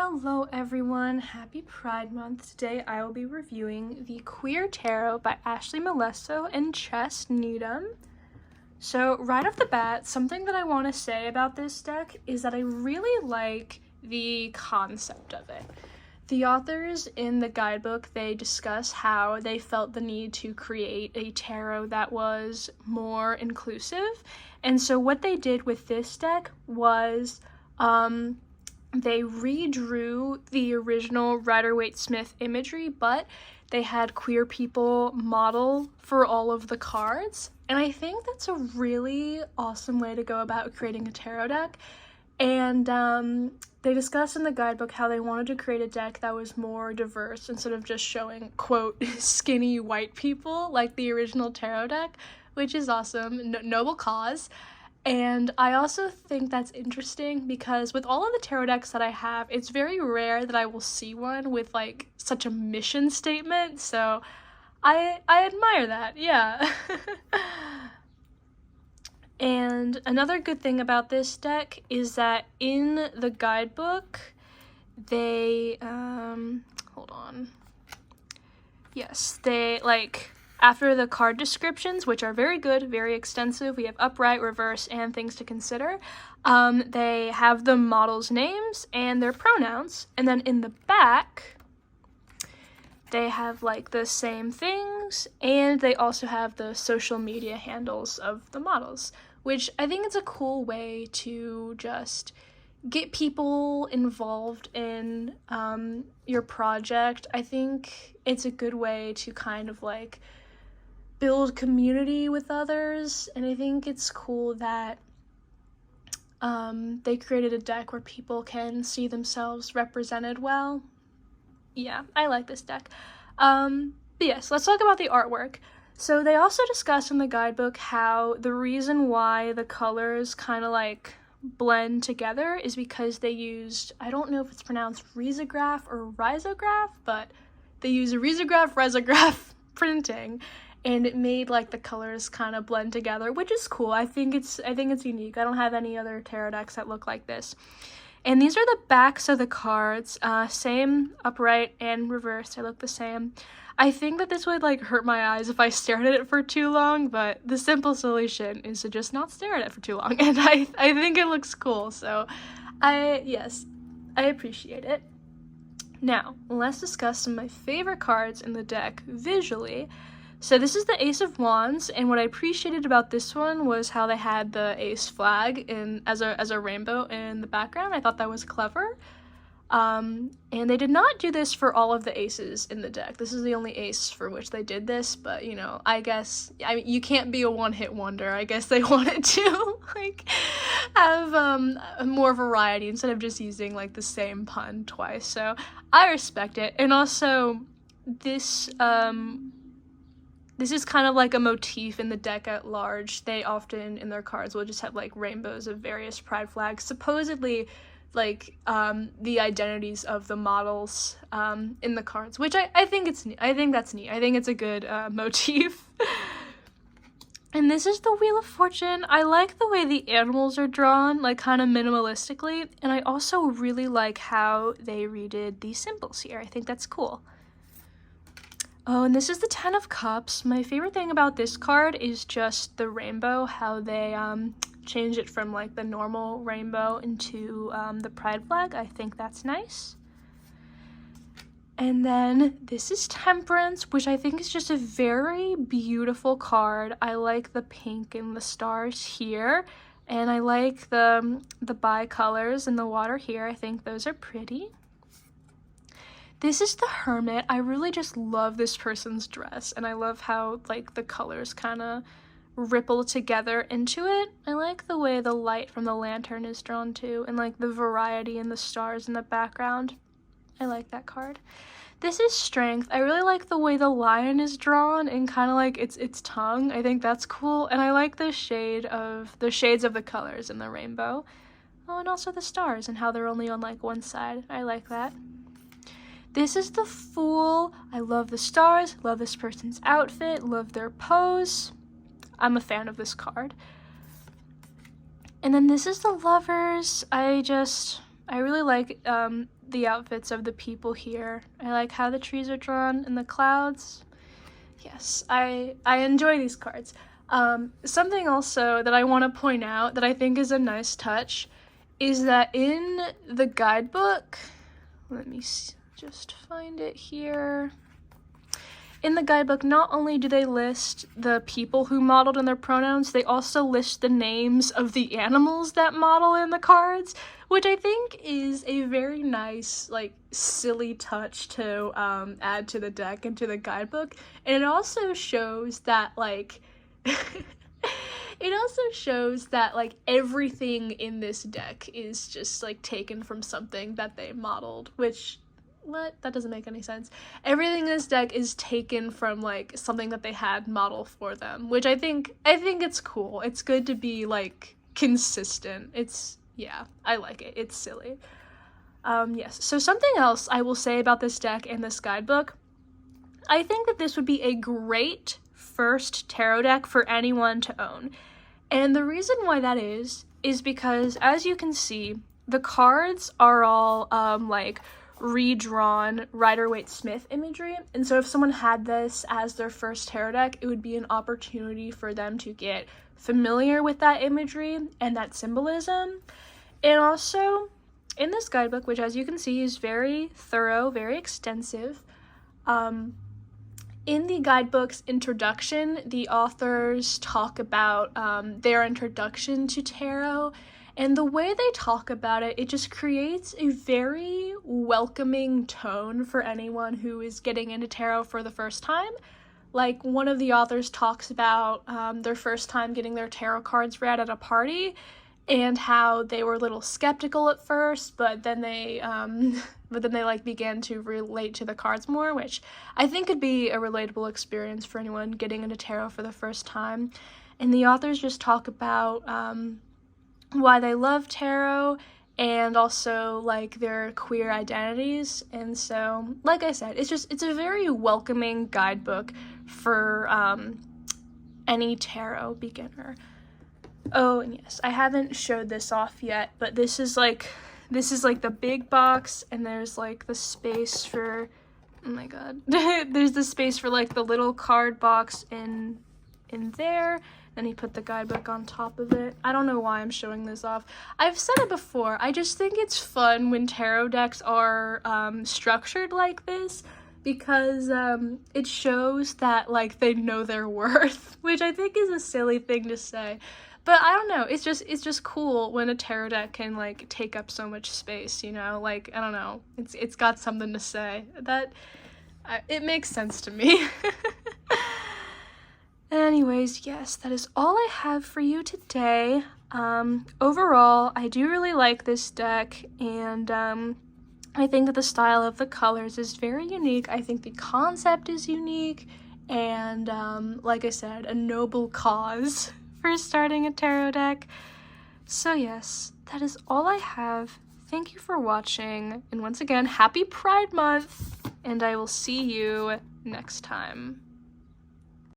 Hello everyone, happy Pride Month. Today I will be reviewing the Queer Tarot by Ashley Molesso and Chess Needham. So right off the bat, something that I want to say about this deck is that I really like the concept of it. The authors in the guidebook, they discuss how they felt the need to create a tarot that was more inclusive. And so what they did with this deck was they redrew the original Rider-Waite-Smith imagery, but they had queer people model for all of the cards. And I think that's a really awesome way to go about creating a tarot deck. And they discuss in the guidebook how they wanted to create a deck that was more diverse instead of just showing, quote, skinny white people like the original tarot deck, which is awesome. Noble cause. And I also think that's interesting because with all of the tarot decks that I have, it's very rare that I will see one with like such a mission statement. So I admire that, yeah. And another good thing about this deck is that in the guidebook, they, hold on. Yes, they like, after the card descriptions, which are very good, very extensive, we have upright, reverse, and things to consider, they have the models' names and their pronouns, and then in the back, they have like the same things, and they also have the social media handles of the models, which I think is a cool way to just get people involved in your project. I think it's a good way to kind of like build community with others, and I think it's cool that they created a deck where people can see themselves represented well. Yeah, I like this deck. But yes, let's talk about the artwork. So they also discuss in the guidebook how the reason why the colors kind of like blend together is because they used, I don't know if it's pronounced risograph or risograph, but they use a risograph printing, and it made like the colors kind of blend together, which is cool. I think it's unique. I don't have any other tarot decks that look like this. And these are the backs of the cards, same upright and reversed. They look the same. I think that this would like hurt my eyes if I stared at it for too long, but the simple solution is to just not stare at it for too long. And I think it looks cool, so I appreciate it. Now, let's discuss some of my favorite cards in the deck visually. So this is the Ace of Wands, and what I appreciated about this one was how they had the ace flag as a rainbow in the background. I thought that was clever. And they did not do this for all of the aces in the deck. This is the only ace for which they did this, but you know, I mean, you can't be a one-hit wonder. I guess they wanted to like have more variety instead of just using like the same pun twice. So I respect it. And also this is kind of like a motif in the deck at large. They often, in their cards, will just have like rainbows of various pride flags, supposedly like the identities of the models in the cards, which I think it's neat. I think that's neat. I think it's a good motif. And this is the Wheel of Fortune. I like the way the animals are drawn, like kind of minimalistically, and I also really like how they redid the symbols here. I think that's cool. Oh, and this is the Ten of Cups. My favorite thing about this card is just the rainbow, how they change it from like the normal rainbow into the pride flag. I think that's nice. And then this is Temperance, which I think is just a very beautiful card. I like the pink and the stars here, and I like the bi-colors in the water here. I think those are pretty. This is the Hermit. I really just love this person's dress, and I love how like the colors kind of ripple together into it. I like the way the light from the lantern is drawn too, and like the variety in the stars in the background. I like that card. This is Strength. I really like the way the lion is drawn and kind of like its tongue. I think that's cool, and I like the shades of the colors in the rainbow. Oh, and also the stars and how they're only on like one side. I like that. This is the Fool. I love the stars, love this person's outfit, love their pose. I'm a fan of this card. And then this is the Lovers. I really like the outfits of the people here. I like how the trees are drawn and the clouds. Yes, I enjoy these cards. Something also that I want to point out that I think is a nice touch is that in the guidebook, let me just find it here. In the guidebook, not only do they list the people who modeled and their pronouns, they also list the names of the animals that model in the cards, which I think is a very nice, like, silly touch to add to the deck and to the guidebook. And it also shows that, like, everything in this deck is just, like, taken from something that they modeled, which... What? That doesn't make any sense. Everything in this deck is taken from, like, something that they had model for them, which I think it's cool. It's good to be, like, consistent. Yeah, I like it. It's silly. Yes. So something else I will say about this deck and this guidebook, I think that this would be a great first tarot deck for anyone to own. And the reason why that is because, as you can see, the cards are all, like, redrawn Rider-Waite-Smith imagery, and so if someone had this as their first tarot deck, it would be an opportunity for them to get familiar with that imagery and that symbolism. And also, in this guidebook, which as you can see is very thorough, very extensive, in the guidebook's introduction, the authors talk about their introduction to tarot. And the way they talk about it, it just creates a very welcoming tone for anyone who is getting into tarot for the first time. Like, one of the authors talks about their first time getting their tarot cards read at a party, and how they were a little skeptical at first, but then they like began to relate to the cards more, which I think could be a relatable experience for anyone getting into tarot for the first time. And the authors just talk about why they love tarot, and also, like, their queer identities. And so, like I said, it's a very welcoming guidebook for any tarot beginner. Oh, and yes, I haven't showed this off yet, but this is like the big box, and there's, like, the space for, oh my god, there's the space for, like, the little card box in there. Then he put the guidebook on top of it. I don't know why I'm showing this off. I've said it before, I just think it's fun when tarot decks are structured like this, because it shows that, like, they know their worth, which I think is a silly thing to say. But I don't know, it's just cool when a tarot deck can, like, take up so much space, you know? Like, I don't know, it's got something to say. It makes sense to me. Anyways, yes, that is all I have for you today. Overall, I do really like this deck, and I think that the style of the colors is very unique. I think the concept is unique, and like I said, a noble cause for starting a tarot deck. So yes, that is all I have. Thank you for watching, and once again, happy Pride Month, and I will see you next time.